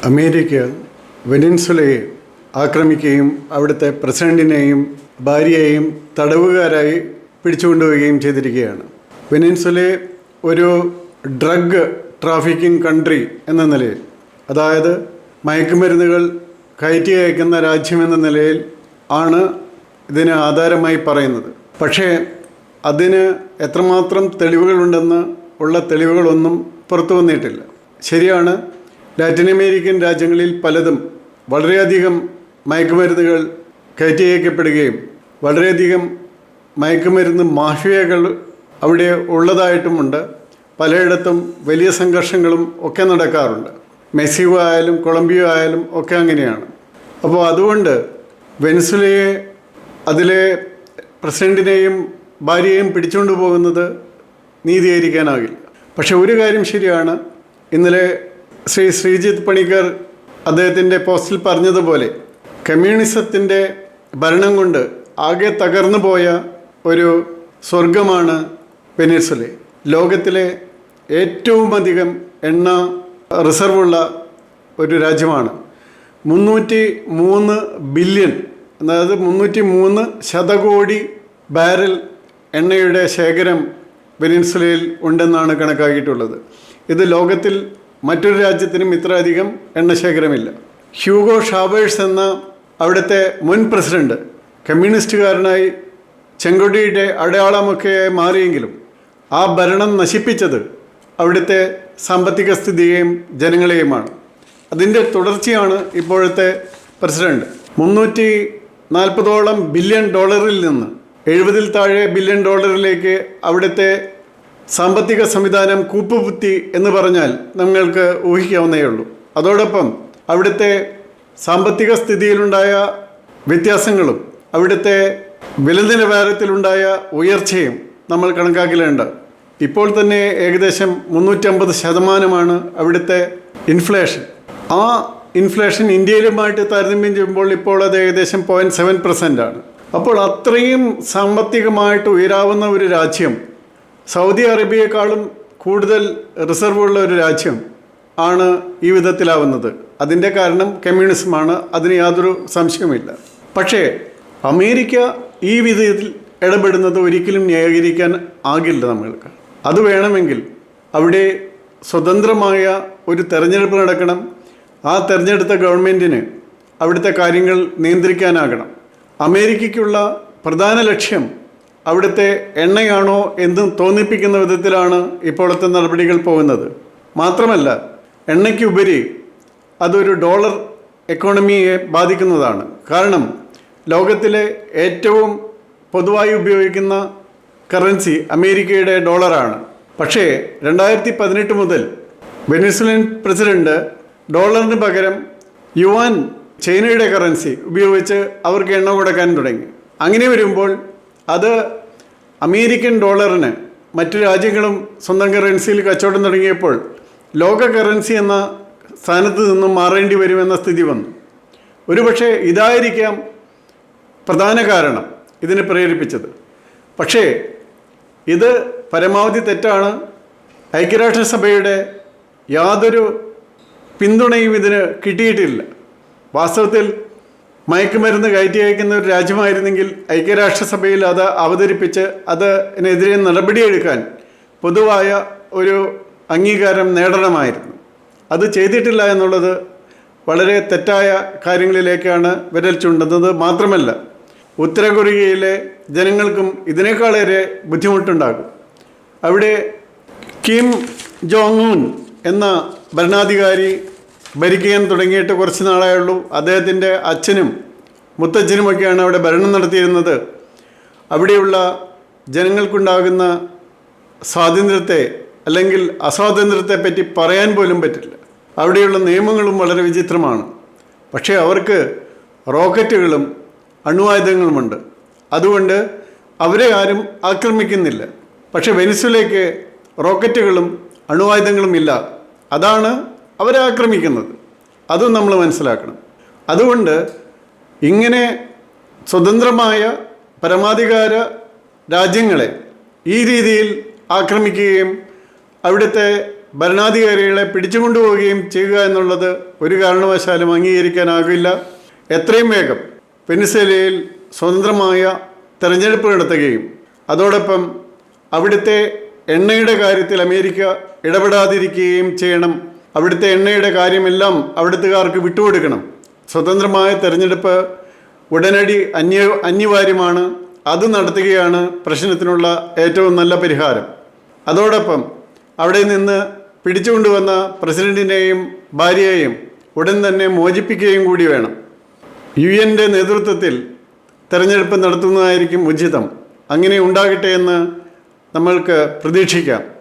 America വെനിൻസുലയെ ആക്രമിക്കുകയും അവിടുത്തെ പ്രസിഡന്റിനെയും ഭാര്യയെയും തടവുകാരായി പിടിച്ചുകൊണ്ടുപോവുകയും ചെയ്തിരിക്കുകയാണ്. വെനിൻസുലയെ ഒരു ഡ്രഗ് ട്രാഫിക്കിംഗ് കൺട്രി എന്ന നിലയിൽ, അതായത് മയക്കുമരുന്നുകൾ കയറ്റി അയക്കുന്ന രാജ്യമെന്ന നിലയിൽ ആണ് ഇതിന് ആധാരമായി പറയുന്നത്. പക്ഷേ അതിന് എത്രമാത്രം തെളിവുകളുണ്ടെന്ന് ഉള്ള തെളിവുകളൊന്നും പുറത്തു വന്നിട്ടില്ല. ശരിയാണ്, ലാറ്റിൻ അമേരിക്കൻ രാജ്യങ്ങളിൽ പലതും വളരെയധികം മയക്കുമരുന്നുകൾ കയറ്റി അയക്കപ്പെടുകയും വളരെയധികം മയക്കുമരുന്ന് മാഫിയകൾ അവിടെ ഉള്ളതായിട്ടുമുണ്ട്. പലയിടത്തും വലിയ സംഘർഷങ്ങളും ഒക്കെ നടക്കാറുണ്ട്. മെക്സിക്കോ ആയാലും കൊളംബിയ ആയാലും ഒക്കെ അങ്ങനെയാണ്. അപ്പോൾ അതുകൊണ്ട് വെനിസുലയെ അതിലെ പ്രസിഡന്റിനെയും ഭാര്യയെയും പിടിച്ചുകൊണ്ട് പോകുന്നത് നീതീകരിക്കാനാകില്ല. പക്ഷെ ഒരു കാര്യം ശരിയാണ്, ഇന്നലെ ശ്രീജിത്ത് പണിക്കർ അദ്ദേഹത്തിൻ്റെ പോസ്റ്റിൽ പറഞ്ഞതുപോലെ കമ്മ്യൂണിസത്തിൻ്റെ ഭരണം കൊണ്ട് ആകെ തകർന്നു പോയ ഒരു സ്വർഗമാണ് വെനിസുല. ലോകത്തിലെ ഏറ്റവും അധികം എണ്ണ റിസർവുള്ള ഒരു രാജ്യമാണ്. 303 ബില്യൺ, അതായത് 303 ശതകോടി ബാരൽ എണ്ണയുടെ ശേഖരം വെനിസുലയിൽ ഉണ്ടെന്നാണ് കണക്കാക്കിയിട്ടുള്ളത്. ഇത് ലോകത്തിൽ മറ്റൊരു രാജ്യത്തിനും ഇത്ര അധികം എണ്ണ ശേഖരമില്ല. ഹ്യൂഗോ ഷാവേഴ്സ് എന്ന അവിടുത്തെ മുൻ പ്രസിഡന്റ് കമ്മ്യൂണിസ്റ്റുകാരനായി ചെങ്കൊടിയുടെ അടയാളമൊക്കെ മാറിയെങ്കിലും ആ ഭരണം നശിപ്പിച്ചത് അവിടുത്തെ സാമ്പത്തിക സ്ഥിതിയെയും ജനങ്ങളെയുമാണ്. അതിൻ്റെ തുടർച്ചയാണ് ഇപ്പോഴത്തെ പ്രസിഡന്റ്. 340 ബില്യൺ ഡോളറിൽ നിന്ന് 70 താഴെ ബില്യൺ ഡോളറിലേക്ക് അവിടുത്തെ സാമ്പത്തിക സംവിധാനം കൂപ്പുകുത്തി എന്ന് പറഞ്ഞാൽ നമ്മൾക്ക് ഊഹിക്കാവുന്നേ ഉള്ളൂ. അതോടൊപ്പം അവിടുത്തെ സാമ്പത്തിക സ്ഥിതിയിലുണ്ടായ വ്യത്യാസങ്ങളും അവിടുത്തെ വില നിലവാരത്തിലുണ്ടായ ഉയർച്ചയും നമ്മൾ കണക്കാക്കലേണ്ട. ഇപ്പോൾ തന്നെ ഏകദേശം 350% അവിടുത്തെ ഇൻഫ്ലേഷൻ. ആ ഇൻഫ്ലേഷൻ ഇന്ത്യയിലുമായിട്ട് താരതമ്യം ചെയ്യുമ്പോൾ ഇപ്പോൾ അത് ഏകദേശം 0.7% അപ്പോൾ അത്രയും സാമ്പത്തികമായിട്ട് ഉയരാവുന്ന ഒരു രാജ്യം, സൗദി അറേബ്യയെക്കാളും കൂടുതൽ റിസർവുള്ള ഒരു രാജ്യം ആണ് ഈ വിധത്തിലാവുന്നത്. അതിൻ്റെ കാരണം കമ്മ്യൂണിസമാണ്, അതിന് യാതൊരു സംശയവുമില്ല. പക്ഷേ അമേരിക്ക ഈ വിധത്തിൽ ഇടപെടുന്നത് ഒരിക്കലും ന്യായീകരിക്കാൻ ആകില്ല നമ്മൾക്ക്. അത് വേണമെങ്കിൽ അവിടെ സ്വതന്ത്രമായ ഒരു തെരഞ്ഞെടുപ്പ് നടക്കണം. ആ തെരഞ്ഞെടുത്ത ഗവൺമെൻറ്റിന് അവിടുത്തെ കാര്യങ്ങൾ നിയന്ത്രിക്കാനാകണം. അമേരിക്കയ്ക്കുള്ള പ്രധാന ലക്ഷ്യം അവിടുത്തെ എണ്ണയാണോ എന്ന് തോന്നിപ്പിക്കുന്ന വിധത്തിലാണ് ഇപ്പോഴത്തെ നടപടികൾ പോകുന്നത്. മാത്രമല്ല, എണ്ണയ്ക്കുപരി അതൊരു ഡോളർ എക്കോണമിയെ ബാധിക്കുന്നതാണ്. കാരണം ലോകത്തിലെ ഏറ്റവും പൊതുവായി ഉപയോഗിക്കുന്ന കറൻസി അമേരിക്കയുടെ ഡോളറാണ്. പക്ഷേ 2018 മുതൽ വെനിസുലൻ പ്രസിഡന്റ് ഡോളറിന് പകരം യുവാൻ, ചൈനയുടെ കറൻസി ഉപയോഗിച്ച് അവർക്ക് എണ്ണ കൊടുക്കാൻ തുടങ്ങി. അങ്ങനെ വരുമ്പോൾ അത് അമേരിക്കൻ ഡോളറിന് മറ്റു രാജ്യങ്ങളും സ്വന്തം കറൻസിയിൽ കച്ചവടം തുടങ്ങിയപ്പോൾ ലോക കറൻസി എന്ന സ്ഥാനത്ത് നിന്നും മാറേണ്ടി വരുമെന്ന സ്ഥിതി വന്നു. ഒരുപക്ഷെ ഇതായിരിക്കാം പ്രധാന കാരണം ഇതിനെ പ്രേരിപ്പിച്ചത്. പക്ഷേ ഇത് പരമാവധി തെറ്റാണ്. ഐക്യരാഷ്ട്രസഭയുടെ യാതൊരു പിന്തുണയും ഇതിന് കിട്ടിയിട്ടില്ല. വാസ്തവത്തിൽ മയക്കുമരുന്ന് കയറ്റി അയക്കുന്ന ഒരു രാജ്യമായിരുന്നെങ്കിൽ ഐക്യരാഷ്ട്രസഭയിൽ അത് അവതരിപ്പിച്ച് അതിനെതിരെ നടപടിയെടുക്കാൻ പൊതുവായ ഒരു അംഗീകാരം നേടണമായിരുന്നു. അത് ചെയ്തിട്ടില്ല എന്നുള്ളത് വളരെ തെറ്റായ കാര്യങ്ങളിലേക്കാണ് വിരൽ ചൂണ്ടുന്നത്. മാത്രമല്ല, ഉത്തര കൊറിയയിലെ ജനങ്ങൾക്കും ഇതിനേക്കാളേറെ ബുദ്ധിമുട്ടുണ്ടാകും. അവിടെ കിം ജോങ് ഉൻ എന്ന ഭരണാധികാരി ഭരിക്കാൻ തുടങ്ങിയിട്ട് കുറച്ച് നാളായുള്ളൂ. അദ്ദേഹത്തിൻ്റെ അച്ഛനും മുത്തച്ഛനുമൊക്കെയാണ് അവിടെ ഭരണം നടത്തിയിരുന്നത്. അവിടെയുള്ള ജനങ്ങൾക്കുണ്ടാകുന്ന സ്വാതന്ത്ര്യത്തെ അല്ലെങ്കിൽ അസ്വാതന്ത്ര്യത്തെ പറ്റി പറയാൻ പോലും പറ്റില്ല. അവിടെയുള്ള നിയമങ്ങളും വളരെ വിചിത്രമാണ്. പക്ഷേ അവർക്ക് റോക്കറ്റുകളും അണുവായുധങ്ങളുമുണ്ട്. അതുകൊണ്ട് അവരെ ആരും ആക്രമിക്കുന്നില്ല. പക്ഷേ വെനിസുലയ്ക്ക് റോക്കറ്റുകളും അണുവായുധങ്ങളും ഇല്ല. അതാണ് അവരെ ആക്രമിക്കുന്നത്. അതും നമ്മൾ മനസ്സിലാക്കണം. അതുകൊണ്ട് ഇങ്ങനെ സ്വതന്ത്രമായ പരമാധികാര രാജ്യങ്ങളെ ഈ രീതിയിൽ ആക്രമിക്കുകയും അവിടുത്തെ ഭരണാധികാരികളെ പിടിച്ചുകൊണ്ടുപോവുകയും ചെയ്യുക എന്നുള്ളത് ഒരു കാരണവശാലും അംഗീകരിക്കാനാകില്ല. എത്രയും വേഗം വെനിസ്വേലയിൽ സ്വതന്ത്രമായ തെരഞ്ഞെടുപ്പ് നടത്തുകയും അതോടൊപ്പം അവിടുത്തെ എണ്ണയുടെ കാര്യത്തിൽ അമേരിക്ക ഇടപെടാതിരിക്കുകയും ചെയ്യണം. അവിടുത്തെ എണ്ണയുടെ കാര്യമെല്ലാം അവിടുത്തുകാർക്ക് വിട്ടുകൊടുക്കണം. സ്വതന്ത്രമായ തെരഞ്ഞെടുപ്പ് ഉടനടി അനിവാര്യമാണ്. അത് നടത്തുകയാണ് പ്രശ്നത്തിനുള്ള ഏറ്റവും നല്ല പരിഹാരം. അതോടൊപ്പം അവിടെ നിന്ന് പിടിച്ചുകൊണ്ടുവന്ന പ്രസിഡന്റിനെയും ഭാര്യയെയും ഉടൻ തന്നെ മോചിപ്പിക്കുകയും കൂടി വേണം. UN-ന്റെ നേതൃത്വത്തിൽ തെരഞ്ഞെടുപ്പ് നടത്തുന്നതായിരിക്കും ഉചിതം. അങ്ങനെ ഉണ്ടാകട്ടെ എന്ന് നമ്മൾക്ക് പ്രതീക്ഷിക്കാം.